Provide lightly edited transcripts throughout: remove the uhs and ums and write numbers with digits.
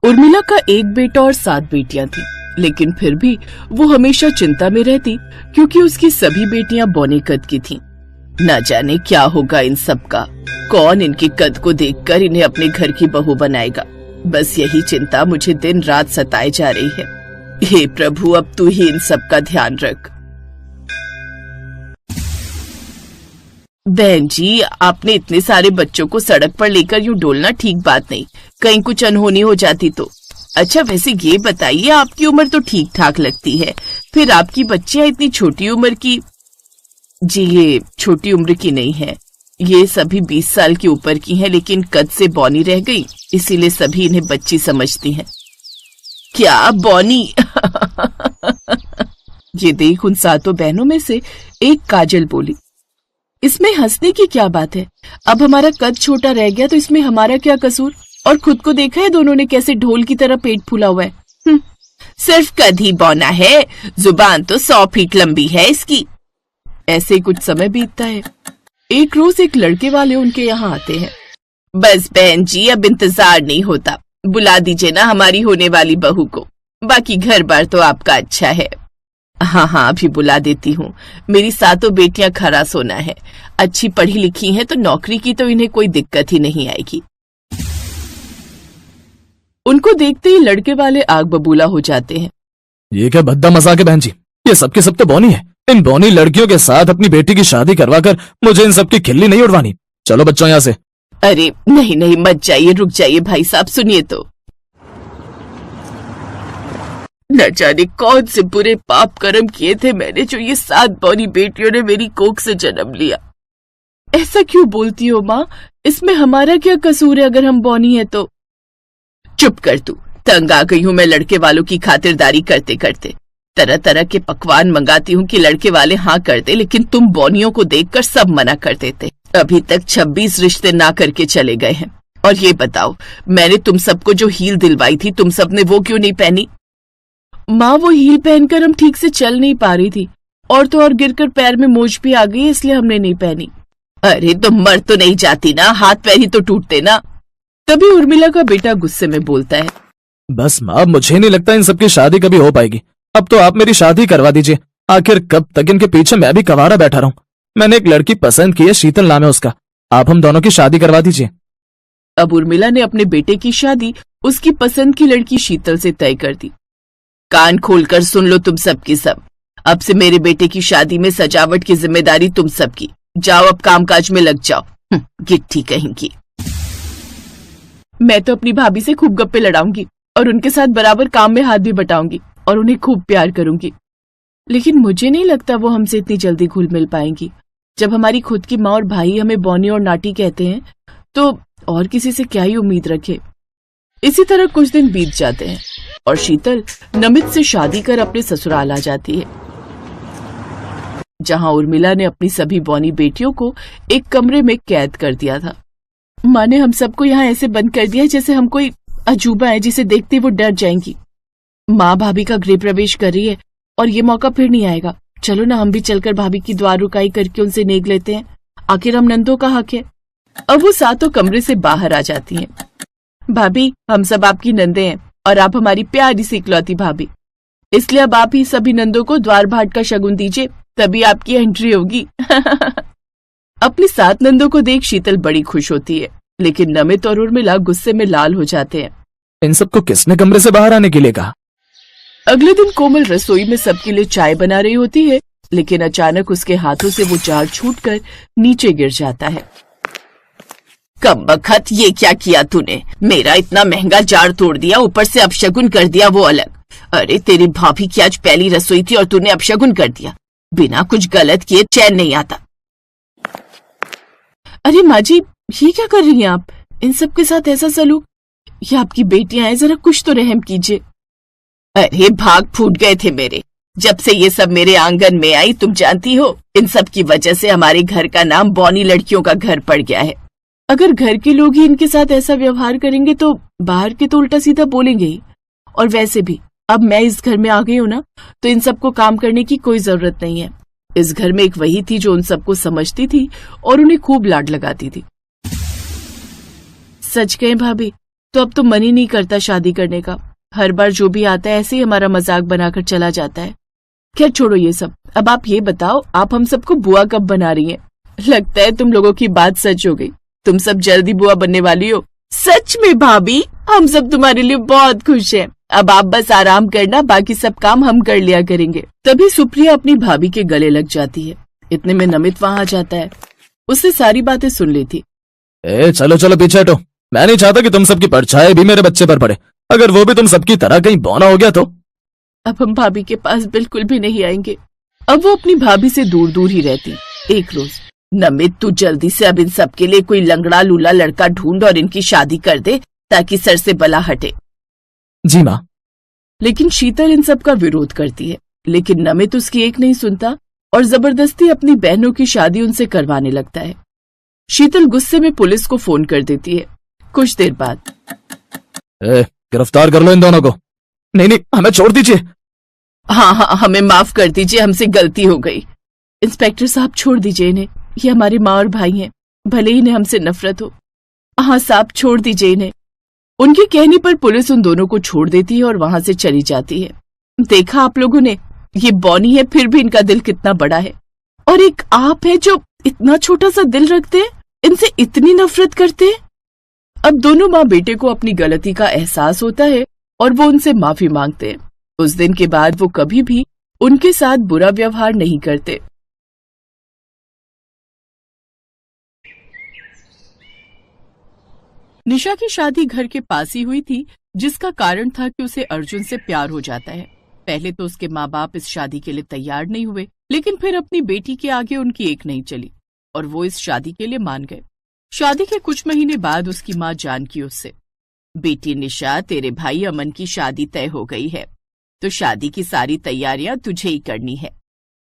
उर्मिला का एक बेटा और 7 बेटियां थी, लेकिन फिर भी वो हमेशा चिंता में रहती क्योंकि उसकी सभी बेटियां बौने कद की थीं। न जाने क्या होगा इन सब का, कौन इनके कद को देखकर इन्हें अपने घर की बहू बनाएगा। बस यही चिंता मुझे दिन रात सताए जा रही है। हे प्रभु, अब तू ही इन सब का ध्यान रख। बहन जी, आपने इतने सारे बच्चों को सड़क पर लेकर यूं डोलना ठीक बात नहीं, कहीं कुछ अनहोनी हो जाती तो। अच्छा वैसे ये बताइए, आपकी उम्र तो ठीक ठाक लगती है, फिर आपकी बच्चियां इतनी छोटी उम्र की? जी ये छोटी उम्र की नहीं है, ये सभी 20 साल के ऊपर की हैं, लेकिन कद से बौनी रह गई, इसीलिए सभी इन्हें बच्ची समझती हैं। क्या बौनी? ये देख उन 7 बहनों में से एक काजल बोली, इसमें हंसने की क्या बात है? अब हमारा कद छोटा रह गया तो इसमें हमारा क्या कसूर? और खुद को देखा है दोनों ने कैसे ढोल की तरह पेट फूला हुआ है। सिर्फ कद ही बौना है, जुबान तो 100 फीट लंबी है इसकी। ऐसे कुछ समय बीतता है। एक रोज एक लड़के वाले उनके यहाँ आते हैं। बस बहन जी, अब इंतजार नहीं होता, बुला दीजिए ना हमारी होने वाली बहू को, बाकी घर बार तो आपका अच्छा है। हाँ अभी बुला देती हूँ, मेरी 7 बेटियां खरा सोना है, अच्छी पढ़ी लिखी हैं तो नौकरी की तो इन्हें कोई दिक्कत ही नहीं आएगी। उनको देखते ही लड़के वाले आग बबूला हो जाते हैं। ये क्या भद्दा मजाक है बहन जी, ये सबके सब तो बौनी है। इन बौनी लड़कियों के साथ अपनी बेटी की शादी करवाकर मुझे इन सब की खिल्ली नहीं उड़वानी। चलो बच्चों यहाँ से। अरे नहीं मत जाइए, रुक जाइए भाई साहब, सुनिए तो। न जाने कौन से बुरे पाप कर्म किए थे मैंने जो ये 7 बौनी बेटियों ने मेरी कोख से जन्म लिया। ऐसा क्यों बोलती हो माँ, इसमें हमारा क्या कसूर है अगर हम बौनी है तो? चुप कर तू, तंग आ गई हूँ मैं लड़के वालों की खातिरदारी करते करते। तरह तरह के पकवान मंगाती हूँ कि लड़के वाले हाँ कर दे, लेकिन तुम बौनियों को देखकर सब मना कर देते। अभी तक 26 रिश्ते ना करके चले गए हैं। और ये बताओ, मैंने तुम सबको जो हील दिलवाई थी, तुम सबने वो क्यों नहीं पहनी? माँ वो हील पहनकर हम ठीक से चल नहीं पा रही थी, और तो और गिरकर पैर में मोच भी आ गई, इसलिए हमने नहीं पहनी। अरे तो मर तो नहीं जाती ना, हाथ पैर ही तो टूटते ना। तभी उर्मिला का बेटा गुस्से में बोलता है, बस माँ, मुझे नहीं लगता इन सबकी शादी कभी हो पाएगी। अब तो आप मेरी शादी करवा दीजिए, आखिर कब तक इनके पीछे मैं भी कवारा बैठा रहूं। मैंने एक लड़की पसंद की है, शीतल नाम है उसका, आप हम दोनों की शादी करवा दीजिए। अब उर्मिला ने अपने बेटे की शादी उसकी पसंद की लड़की शीतल से तय कर दी। कान खोलकर सुन लो तुम सब की सब, अब से मेरे बेटे की शादी में सजावट की जिम्मेदारी तुम सबकी। जाओ अब कामकाज में लग जाओ। गिट्ठी कहेंगी। मैं तो अपनी भाभी से खूब गप्पे लड़ाऊंगी और उनके साथ बराबर काम में हाथ भी बटाऊंगी और उन्हें खूब प्यार करूंगी, लेकिन मुझे नहीं लगता वो हमसे इतनी जल्दी घुल मिल पाएंगी। जब हमारी खुद की माँ और भाई हमें बौनी और नाटी कहते हैं तो और किसी से क्या ही उम्मीद रखे। इसी तरह कुछ दिन बीत जाते हैं और शीतल नमित से शादी कर अपने ससुराल आ जाती है, जहां उर्मिला ने अपनी सभी बौनी बेटियों को एक कमरे में कैद कर दिया था। माँ ने हम सबको यहाँ ऐसे बंद कर दिया जैसे हम कोई अजूबा है जिसे देखते वो डर जाएंगी। माँ भाभी का गृह प्रवेश कर रही है और ये मौका फिर नहीं आएगा। चलो ना हम भी चलकर भाभी की द्वार रुकाई करके उनसे नेग लेते हैं, आखिर हम नंदों का हक है। अब वो 7 कमरे से बाहर आ जाती हैं। भाभी, हम सब आपकी नंदे हैं और आप हमारी प्यारी सी इकलौती भाभी, इसलिए अब आप ही सभी नंदों को द्वार भाट का शगुन दीजिए, तभी आपकी एंट्री होगी। अपनी 7 नंदों को देख शीतल बड़ी खुश होती है, लेकिन नमित और उर्मिला गुस्से में लाल हो जाते हैं। इन सबको किसने कमरे से बाहर आने के लिए कहा? अगले दिन कोमल रसोई में सबके लिए चाय बना रही होती है, लेकिन अचानक उसके हाथों से वो जार छूटकर नीचे गिर जाता है। कमबख्त, ये क्या किया तूने? मेरा इतना महंगा जार तोड़ दिया, ऊपर से अपशगुन कर दिया वो अलग। अरे तेरी भाभी की आज पहली रसोई थी और तूने अपशगुन कर दिया। बिना कुछ गलत किए चैन नहीं आता। अरे माँ जी, ये क्या कर रही हैं आप? इन सब के साथ ऐसा सलूक? ये आपकी बेटियां हैं, जरा कुछ तो रहम कीजिए। अरे भाग फूट गए थे मेरे, जब से ये सब मेरे आंगन में आई। तुम जानती हो, इन सब की वजह से हमारे घर का नाम बौनी लड़कियों का घर पड़ गया है। अगर घर के लोग ही इनके साथ ऐसा व्यवहार करेंगे तो बाहर के तो उल्टा सीधा बोलेंगे ही। और वैसे भी अब मैं इस घर में आ गई हूँ ना, तो इन सबको काम करने की कोई जरूरत नहीं है। इस घर में एक वही थी जो उन सबको समझती थी और उन्हें खूब लाड लगाती थी। सच कहें भाभी तो अब तो मन ही नहीं करता शादी करने का। हर बार जो भी आता है ऐसे ही हमारा मजाक बनाकर चला जाता है। खैर छोड़ो ये सब, अब आप ये बताओ, आप हम सबको बुआ कब बना रही हैं? लगता है तुम लोगों की बात सच हो गई, तुम सब जल्दी बुआ बनने वाली हो। सच में भाभी, हम सब तुम्हारे लिए बहुत खुश हैं। अब आप बस आराम करना, बाकी सब काम हम कर लिया करेंगे। तभी सुप्रिया अपनी भाभी के गले लग जाती है। इतने में नमित वहाँ आ जाता है। उससे सारी बातें सुन ली थी। चलो चलो पीछे हटो, मैं नहीं चाहता कि तुम सबकी परछाई भी मेरे बच्चे पर पड़े। अगर वो भी तुम सबकी तरह कहीं बौना हो गया तो। अब हम भाभी के पास बिल्कुल भी नहीं आएंगे। अब वो अपनी भाभी से दूर दूर ही रहती। एक रोज, नमित तू जल्दी से अब इन सबके लिए कोई लंगड़ा लूला लड़का ढूंढ और इनकी शादी कर दे ताकि सर से बला हटे। जी माँ। लेकिन शीतल इन सब का विरोध करती है, लेकिन नमित उसकी एक नहीं सुनता और जबरदस्ती अपनी बहनों की शादी उनसे करवाने लगता है। शीतल गुस्से में पुलिस को फोन कर देती है। कुछ देर बाद, गिरफ्तार कर लो इन दोनों को। नहीं नहीं, हमें छोड़ दीजिए। हाँ हाँ, हमें माफ कर दीजिए, हमसे गलती हो गई। इंस्पेक्टर साहब छोड़ दीजिए इन्हें, ये हमारी माँ और भाई हैं, भले ही इन्हें हमसे नफरत हो। हाँ साहब छोड़ दीजिए इन्हें। उनके कहने पर पुलिस उन दोनों को छोड़ देती है और वहां से चली जाती है। देखा आप लोगों ने, ये बौनी है फिर भी इनका दिल कितना बड़ा है, और एक आप है जो इतना छोटा सा दिल रखते हैं, इनसे इतनी नफरत करते हैं। अब दोनों माँ बेटे को अपनी गलती का एहसास होता है और वो उनसे माफी मांगते हैं। उस दिन के बाद वो कभी भी उनके साथ बुरा व्यवहार नहीं करते। निशा की शादी घर के पास ही हुई थी, जिसका कारण था कि उसे अर्जुन से प्यार हो जाता है। पहले तो उसके माँ बाप इस शादी के लिए तैयार नहीं हुए, लेकिन फिर अपनी बेटी के आगे उनकी एक नहीं चली और वो इस शादी के लिए मान गए। शादी के कुछ महीने बाद उसकी माँ जानकी उससे, बेटी निशा, तेरे भाई अमन की शादी तय हो गई है, तो शादी की सारी तैयारियां तुझे ही करनी है।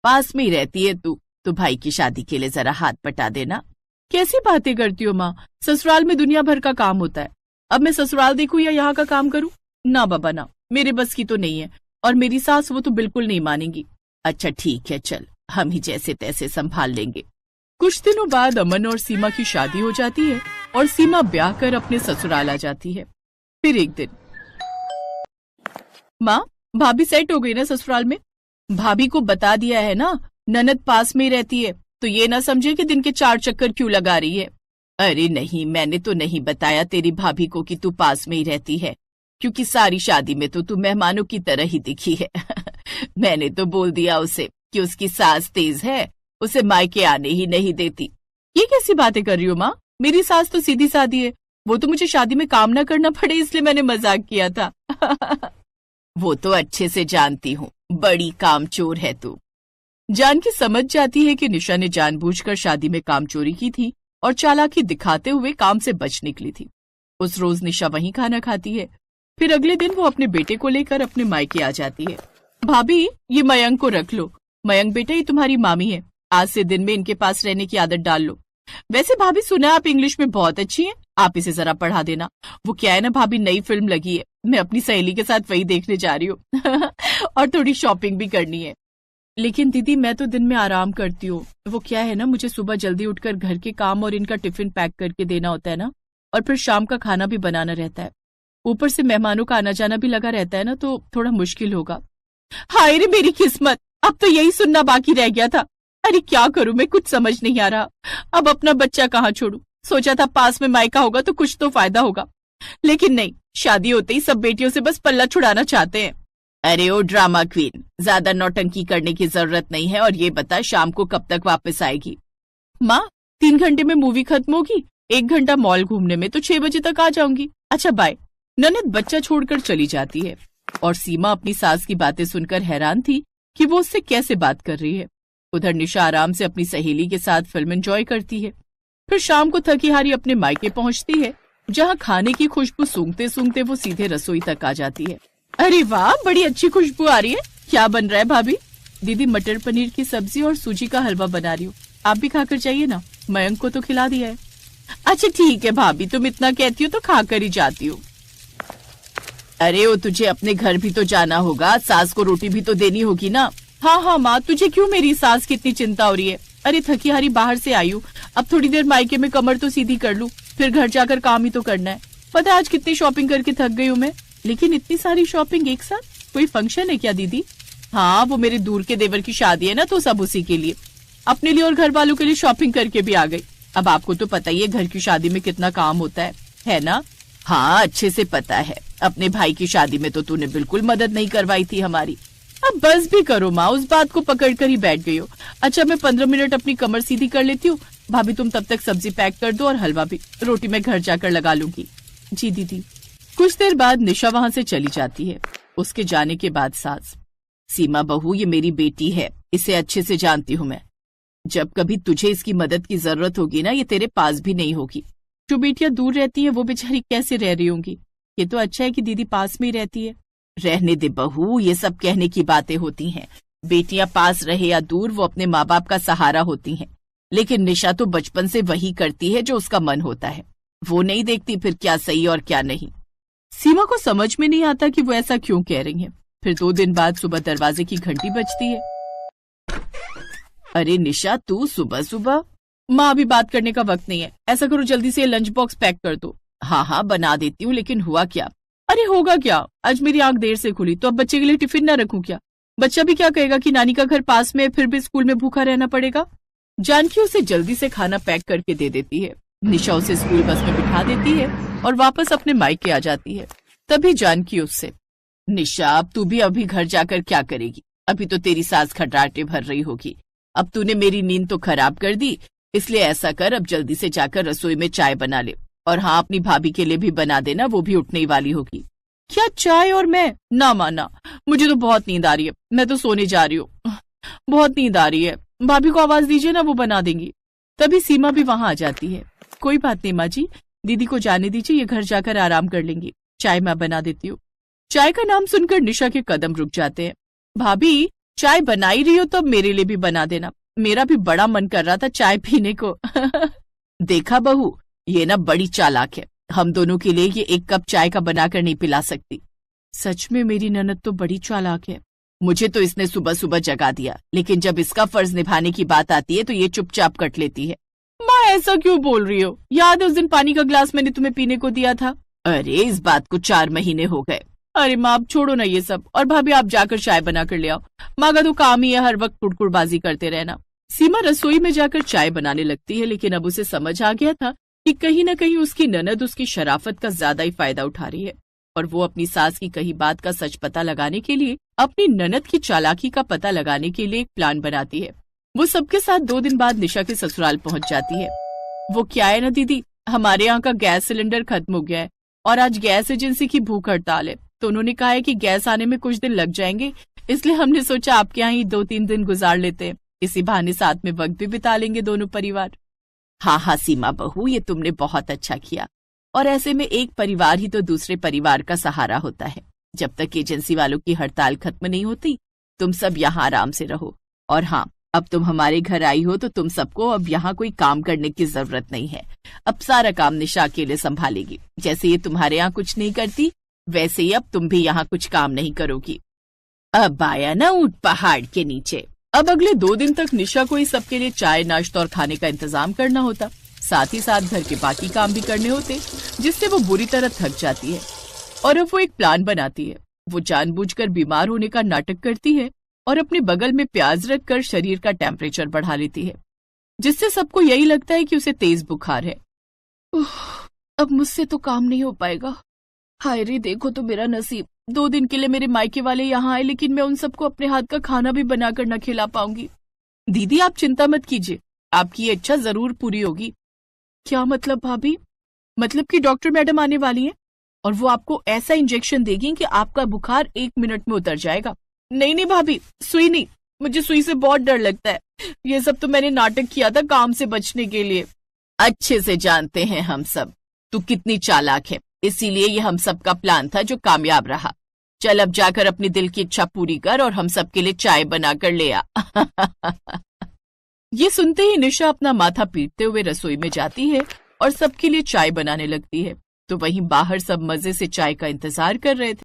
पास में ही रहती है तू, तो भाई की शादी के लिए जरा हाथ बटा देना। कैसी बातें करती हो माँ, ससुराल में दुनिया भर का काम होता है। अब मैं ससुराल देखूं या यहाँ का काम करूं? ना बाबा ना, मेरे बस की तो नहीं है, और मेरी सास वो तो बिल्कुल नहीं मानेंगी। अच्छा ठीक है, चल हम ही जैसे तैसे संभाल लेंगे। कुछ दिनों बाद अमन और सीमा की शादी हो जाती है और सीमा ब्याह कर अपने ससुराल आ जाती है। फिर एक दिन, माँ भाभी सेट हो गई ना ससुराल में? भाभी को बता दिया है ना, ननद पास में ही रहती है, तो ये ना समझे कि दिन के 4 चक्कर क्यों लगा रही है। अरे नहीं, मैंने तो नहीं बताया तेरी भाभी को कि तू पास में ही रहती है, क्योंकि सारी शादी में तो तू मेहमानों की तरह ही दिखी है। मैंने तो बोल दिया उसे कि उसकी सास तेज है, उसे मायके आने ही नहीं देती। ये कैसी बातें कर रही हो माँ? मेरी सास तो सीधी सादी है, वो तो मुझे शादी में काम न करना पड़े इसलिए मैंने मजाक किया था। वो तो अच्छे से जानती हूँ, बड़ी कामचोर है तू। जानकी समझ जाती है कि निशा ने जानबूझकर शादी में कामचोरी की थी और चालाकी दिखाते हुए काम से बच निकली थी। उस रोज निशा वहीं खाना खाती है। फिर अगले दिन वो अपने बेटे को लेकर अपने मायके आ जाती है। भाभी ये मयंक को रख लो। मयंक बेटा, ये तुम्हारी मामी है, आज से दिन में इनके पास रहने की आदत डाल लो। वैसे भाभी सुना आप इंग्लिश में बहुत अच्छी हैं, आप इसे जरा पढ़ा देना। वो क्या है ना भाभी, नई फिल्म लगी है, मैं अपनी सहेली के साथ वही देखने जा रही हूँ। और थोड़ी शॉपिंग भी करनी है। लेकिन दीदी मैं तो दिन में आराम करती हूँ। वो क्या है ना, मुझे सुबह जल्दी उठकर घर के काम और इनका टिफिन पैक करके देना होता है ना, और फिर शाम का खाना भी बनाना रहता है। ऊपर से मेहमानों का आना जाना भी लगा रहता है ना, तो थोड़ा मुश्किल होगा। हाय रे मेरी किस्मत, अब तो यही सुनना बाकी रह गया था। अरे क्या करूं मैं, कुछ समझ नहीं आ रहा। अब अपना बच्चा कहाँ छोड़ूं? सोचा था पास में मायका होगा तो कुछ तो फायदा होगा, लेकिन नहीं, शादी होते ही सब बेटियों से बस पल्ला छुड़ाना चाहते हैं। अरे ओ ड्रामा क्वीन, ज्यादा नौटंकी करने की जरूरत नहीं है, और ये बता शाम को कब तक वापस आएगी? माँ 3 घंटे में मूवी खत्म होगी, 1 घंटा मॉल घूमने में, तो 6 बजे तक आ जाऊंगी। अच्छा बाय। ननद बच्चा छोड़कर चली जाती है और सीमा अपनी सास की बातें सुनकर हैरान थी कि वो उससे कैसे बात कर रही है। उधर निशा आराम से अपनी सहेली के साथ फिल्म एंजॉय करती है। फिर शाम को थकी हारी अपने मायके पहुंचती है, जहां खाने की खुशबू सूंघते सूंघते वो सीधे रसोई तक आ जाती है। अरे वाह, बड़ी अच्छी खुशबू आ रही है। क्या बन रहा है भाभी? दीदी मटर पनीर की सब्जी और सूजी का हलवा बना रही हूँ, आप भी खाकर जाइए ना, मयंक को तो खिला दिया है। अच्छा ठीक है भाभी, तुम इतना कहती हो तो खाकर ही जाती हूँ। अरे वो तुझे अपने घर भी तो जाना होगा, सास को रोटी भी तो देनी होगी ना। हाँ हाँ माँ, तुझे क्यों मेरी सास की इतनी चिंता हो रही है? अरे थकी हारी बाहर से आई हूँ, अब थोड़ी देर मायके में कमर तो सीधी कर लूं, फिर घर जाकर काम ही तो करना है। पता है आज कितनी शॉपिंग करके थक गई हूँ मैं। लेकिन इतनी सारी शॉपिंग एक साथ, कोई फंक्शन है क्या दीदी? हाँ, वो मेरे दूर के देवर की शादी है ना, तो सब उसी के लिए, अपने लिए और घर वालों के लिए शॉपिंग करके भी आ गई। अब आपको तो पता ही है घर की शादी में कितना काम होता है ना? हाँ, अच्छे से पता है। अपने भाई की शादी में तो तूने बिल्कुल मदद नहीं करवाई थी हमारी। अब बस भी करो माँ, उस बात को पकड़ कर ही बैठ गई हो। अच्छा, मैं 15 मिनट अपनी कमर सीधी कर लेती हूँ। भाभी तुम तब तक सब्जी पैक कर दो और हलवा भी, रोटी मैं घर जाकर लगा लूंगी। जी दीदी। कुछ देर बाद निशा वहाँ से चली जाती है। उसके जाने के बाद सास, सीमा बहू ये मेरी बेटी है, इसे अच्छे से जानती हूँ मैं। जब कभी तुझे इसकी मदद की जरूरत होगी ना, ये तेरे पास भी नहीं होगी। जो बेटियां दूर रहती है वो बेचारी कैसे रह रही होंगी। ये तो अच्छा है कि दीदी पास में ही रहती है। रहने दे बहू, ये सब कहने की बातें होती हैं। बेटियां पास रहे या दूर, वो अपने माँ बाप का सहारा होती हैं। लेकिन निशा तो बचपन से वही करती है जो उसका मन होता है। वो नहीं देखती फिर क्या सही और क्या नहीं। सीमा को समझ में नहीं आता कि वो ऐसा क्यों कह रही है। फिर 2 दिन बाद सुबह दरवाजे की घंटी बजती है। अरे निशा, तू सुबह सुबह? माँ, अभी बात करने का वक्त नहीं है। ऐसा करो जल्दी से लंच बॉक्स पैक कर दो। हाँ हाँ बना देती हूँ, लेकिन हुआ क्या? अरे होगा क्या, आज मेरी आंख देर से खुली तो अब बच्चे के लिए टिफिन ना रखूं क्या? बच्चा भी क्या कहेगा कि नानी का घर पास में है, फिर भी स्कूल में भूखा रहना पड़ेगा। जानकी उसे जल्दी से खाना पैक करके दे देती है। निशा उसे स्कूल बस में बिठा देती है और वापस अपने मायके आ जाती है। तभी जानकी उससे, निशा अब तू भी अभी घर जाकर क्या करेगी? अभी तो तेरी सास खटराटे भर रही होगी। अब तूने मेरी नींद तो खराब कर दी, इसलिए ऐसा कर, अब जल्दी से जाकर रसोई में चाय बना ले। और हाँ, अपनी भाभी के लिए भी बना देना, वो भी उठने ही वाली होगी। क्या चाय और मैं? ना माना, मुझे तो बहुत नींद आ रही है, मैं तो सोने जा रही हूँ। बहुत नींद आ रही है, भाभी को आवाज दीजिए ना, वो बना देंगी। तभी सीमा भी वहां आ जाती है। कोई बात नहीं माँ जी, दीदी को जाने दीजिए, ये घर जाकर आराम कर लेंगी। चाय मैं बना देती हूँ। चाय का नाम सुनकर निशा के कदम रुक जाते हैं। भाभी, चाय बना ही रही हो तो अब मेरे लिए भी बना देना, मेरा भी बड़ा मन कर रहा था चाय पीने को। देखा बहू, ये ना बड़ी चालाक है, हम दोनों के लिए ये 1 कप चाय का बनाकर नहीं पिला सकती। सच में मेरी ननद तो बड़ी चालाक है। मुझे तो इसने सुबह सुबह जगा दिया, लेकिन जब इसका फर्ज निभाने की बात आती है तो ये चुपचाप कट लेती है। माँ, ऐसा क्यों बोल रही हो? याद है उस दिन पानी का ग्लास मैंने तुम्हें पीने को दिया था? अरे इस बात को 4 महीने हो गए। अरे माँ, अब छोड़ो ना ये सब, और भाभी आप जाकर चाय बना कर ले आओ। माँ का तो काम ही है हर वक्त कुड़कुड़बाजी करते रहना। सीमा रसोई में जाकर चाय बनाने लगती है, लेकिन अब उसे समझ आ गया था कि कहीं न कहीं उसकी ननद उसकी शराफत का ज्यादा ही फायदा उठा रही है, और वो अपनी सास की कही बात का सच पता लगाने के लिए, अपनी ननद की चालाकी का पता लगाने के लिए एक प्लान बनाती है। वो सबके साथ 2 दिन बाद निशा के ससुराल पहुंच जाती है। वो क्या है ना दीदी, हमारे यहाँ का गैस सिलेंडर खत्म हो गया है और आज गैस एजेंसी की भूख हड़ताल है, तो उन्होंने कहा है कि गैस आने में कुछ दिन लग जाएंगे, इसलिए हमने सोचा आपके यहाँ ही 2-3 दिन गुजार लेते हैं। इसी बहाने साथ में वक्त भी बिता लेंगे दोनों परिवार। हाँ हाँ सीमा बहू, ये तुमने बहुत अच्छा किया। और ऐसे में एक परिवार ही तो दूसरे परिवार का सहारा होता है। जब तक एजेंसी वालों की हड़ताल खत्म नहीं होती, तुम सब यहाँ आराम से रहो। और हाँ, अब तुम हमारे घर आई हो तो तुम सबको अब यहाँ कोई काम करने की जरूरत नहीं है। अब सारा काम निशा अकेले संभालेगी। जैसे ये तुम्हारे यहाँ कुछ नहीं करती, वैसे ही अब तुम भी यहाँ कुछ काम नहीं करोगी। अब आया ना ऊंट पहाड़ के नीचे। अब अगले 2 दिन तक निशा को ही सबके लिए चाय, नाश्ता और खाने का इंतजाम करना होता। साथ ही साथ घर के बाकी काम भी करने होते, जिससे वो बुरी तरह थक जाती है। और अब वो एक प्लान बनाती है। वो जानबूझकर बीमार होने का नाटक करती है और अपने बगल में प्याज रखकर शरीर का टेम्परेचर बढ़ा लेती है, जिससे सबको यही लगता है कि उसे तेज बुखार है। अब मुझसे तो काम नहीं हो पाएगा। हाय रे, देखो तो मेरा नसीब। 2 दिन के लिए मेरे मायके वाले यहाँ आए, लेकिन मैं उन सबको अपने हाथ का खाना भी बनाकर न खिला पाऊंगी। दीदी आप चिंता मत कीजिए, आपकी ये इच्छा जरूर पूरी होगी। क्या मतलब भाभी? मतलब कि डॉक्टर मैडम आने वाली हैं और वो आपको ऐसा इंजेक्शन देगी कि आपका बुखार 1 मिनट में उतर जाएगा। नहीं नहीं भाभी, सुई नहीं, मुझे सुई से बहुत डर लगता है। ये सब तो मैंने नाटक किया था काम से बचने के लिए। अच्छे से जानते हैं हम सब तू कितनी चालाक है, इसीलिए ये हम सब का प्लान था जो कामयाब रहा। चल अब जाकर अपनी दिल की इच्छा पूरी कर और हम सबके लिए चाय बनाकर ले आ। ये सुनते ही निशा अपना माथा पीटते हुए रसोई में जाती है और सबके लिए चाय बनाने लगती है। तो वहीं बाहर सब मजे से चाय का इंतजार कर रहे थे।